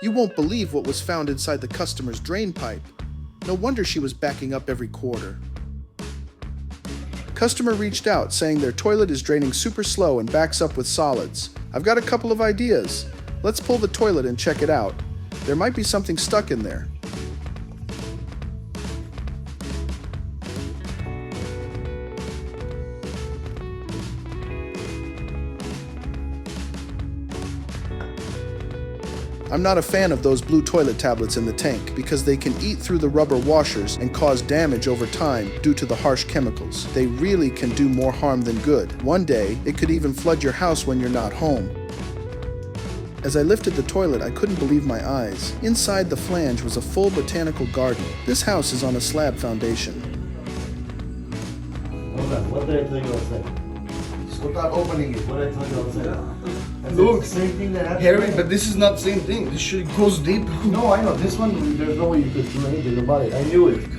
You won't believe what was found inside the customer's drain pipe. No wonder she was backing up every quarter. Customer reached out saying their toilet is draining super slow and backs up with solids. I've got a couple of ideas. Let's pull the toilet and check it out. There might be something stuck in there. I'm not a fan of those blue toilet tablets in the tank because they can eat through the rubber washers and cause damage over time due to the harsh chemicals. They really can do more harm than good. One day, it could even flood your house when you're not home. As I lifted the toilet, I couldn't believe my eyes. Inside the flange was a full botanical garden. This house is on a slab foundation. Hold on, what did I tell you outside? Without opening it. What did I tell you outside? And Look, the same thing that happened. Harry, but this is not the same thing. This shit goes deep. No, I know. This one, there's no way you could do anything about it. I knew it.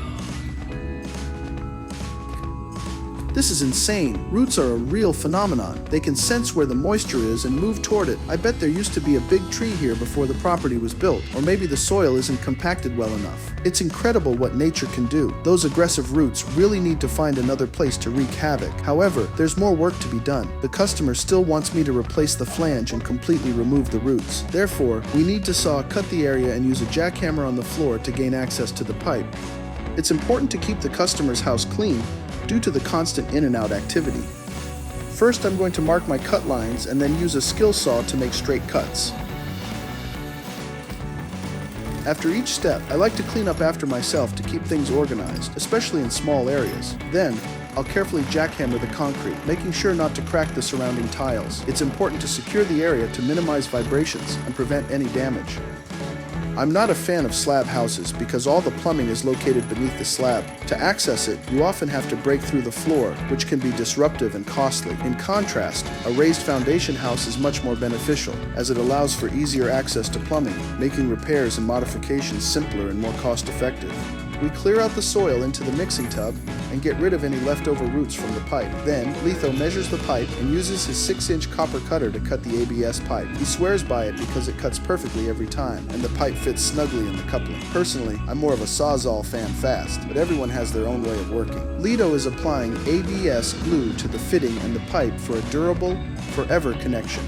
This is insane. Roots are a real phenomenon. They can sense where the moisture is and move toward it. I bet there used to be a big tree here before the property was built, or maybe the soil isn't compacted well enough. It's incredible what nature can do. Those aggressive roots really need to find another place to wreak havoc. However, there's more work to be done. The customer still wants me to replace the flange and completely remove the roots. Therefore, we need to cut the area and use a jackhammer on the floor to gain access to the pipe. It's important to keep the customer's house clean due to the constant in and out activity. First, I'm going to mark my cut lines and then use a skill saw to make straight cuts. After each step, I like to clean up after myself to keep things organized, especially in small areas. Then, I'll carefully jackhammer the concrete, making sure not to crack the surrounding tiles. It's important to secure the area to minimize vibrations and prevent any damage. I'm not a fan of slab houses because all the plumbing is located beneath the slab. To access it, you often have to break through the floor, which can be disruptive and costly. In contrast, a raised foundation house is much more beneficial, as it allows for easier access to plumbing, making repairs and modifications simpler and more cost-effective. We clear out the soil into the mixing tub and get rid of any leftover roots from the pipe. Then, Letho measures the pipe and uses his 6-inch copper cutter to cut the ABS pipe. He swears by it because it cuts perfectly every time, and the pipe fits snugly in the coupling. Personally, I'm more of a Sawzall fan fast, but everyone has their own way of working. Letho is applying ABS glue to the fitting and the pipe for a durable, forever connection.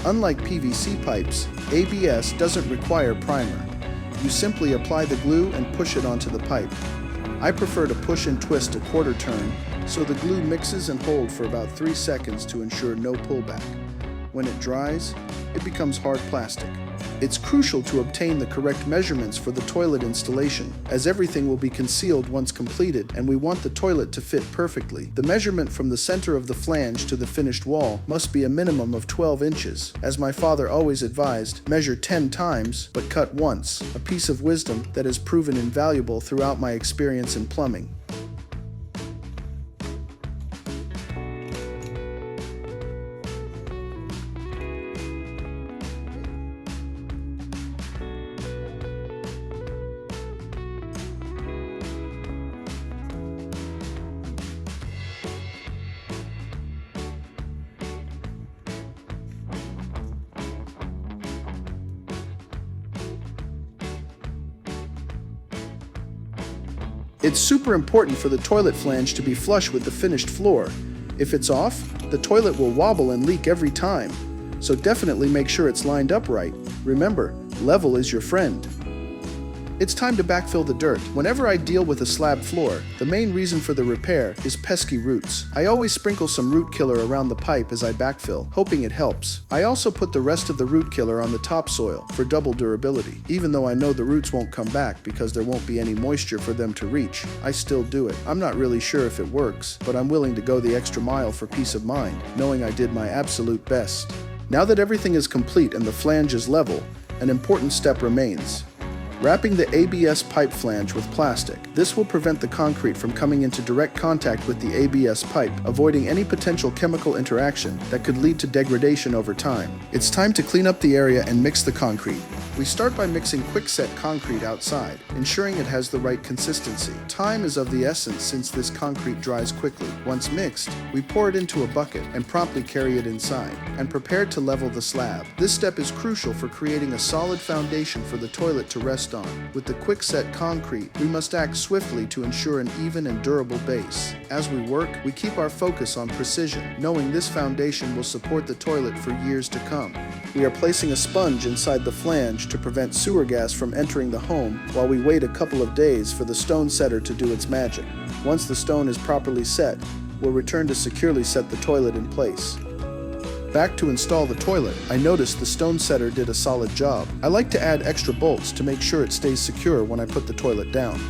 Unlike PVC pipes, ABS doesn't require primer. You simply apply the glue and push it onto the pipe. I prefer to push and twist a quarter turn so the glue mixes and holds for about 3 seconds to ensure no pullback. When it dries, it becomes hard plastic. It's crucial to obtain the correct measurements for the toilet installation, as everything will be concealed once completed and we want the toilet to fit perfectly. The measurement from the center of the flange to the finished wall must be a minimum of 12 inches. As my father always advised, measure 10 times, but cut once, a piece of wisdom that has proven invaluable throughout my experience in plumbing. It's super important for the toilet flange to be flush with the finished floor. If it's off, the toilet will wobble and leak every time. So definitely make sure it's lined up right. Remember, level is your friend. It's time to backfill the dirt. Whenever I deal with a slab floor, the main reason for the repair is pesky roots. I always sprinkle some root killer around the pipe as I backfill, hoping it helps. I also put the rest of the root killer on the topsoil for double durability. Even though I know the roots won't come back because there won't be any moisture for them to reach, I still do it. I'm not really sure if it works, but I'm willing to go the extra mile for peace of mind, knowing I did my absolute best. Now that everything is complete and the flange is level, an important step remains. Wrapping the ABS pipe flange with plastic. This will prevent the concrete from coming into direct contact with the ABS pipe, avoiding any potential chemical interaction that could lead to degradation over time. It's time to clean up the area and mix the concrete. We start by mixing quickset concrete outside, ensuring it has the right consistency. Time is of the essence since this concrete dries quickly. Once mixed, we pour it into a bucket and promptly carry it inside, and prepare to level the slab. This step is crucial for creating a solid foundation for the toilet to rest on. With the quickset concrete, we must act swiftly to ensure an even and durable base. As we work, we keep our focus on precision, knowing this foundation will support the toilet for years to come. We are placing a sponge inside the flange to prevent sewer gas from entering the home while we wait a couple of days for the stone setter to do its magic. Once the stone is properly set, we'll return to securely set the toilet in place. Back to install the toilet, I noticed the stone setter did a solid job. I like to add extra bolts to make sure it stays secure when I put the toilet down.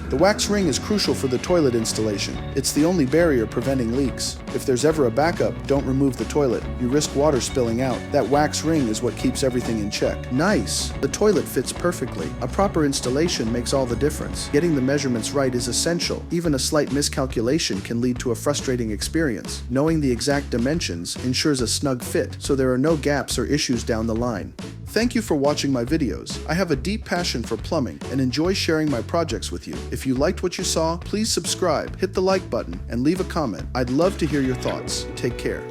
The wax ring is crucial for the toilet installation. It's the only barrier preventing leaks. If there's ever a backup, don't remove the toilet. You risk water spilling out. That wax ring is what keeps everything in check. Nice! The toilet fits perfectly. A proper installation makes all the difference. Getting the measurements right is essential. Even a slight miscalculation can lead to a frustrating experience. Knowing the exact dimensions ensures a snug fit, so there are no gaps or issues down the line. Thank you for watching my videos. I have a deep passion for plumbing and enjoy sharing my projects with you. If you liked what you saw, please subscribe, hit the like button, and leave a comment. I'd love to hear your thoughts. Take care.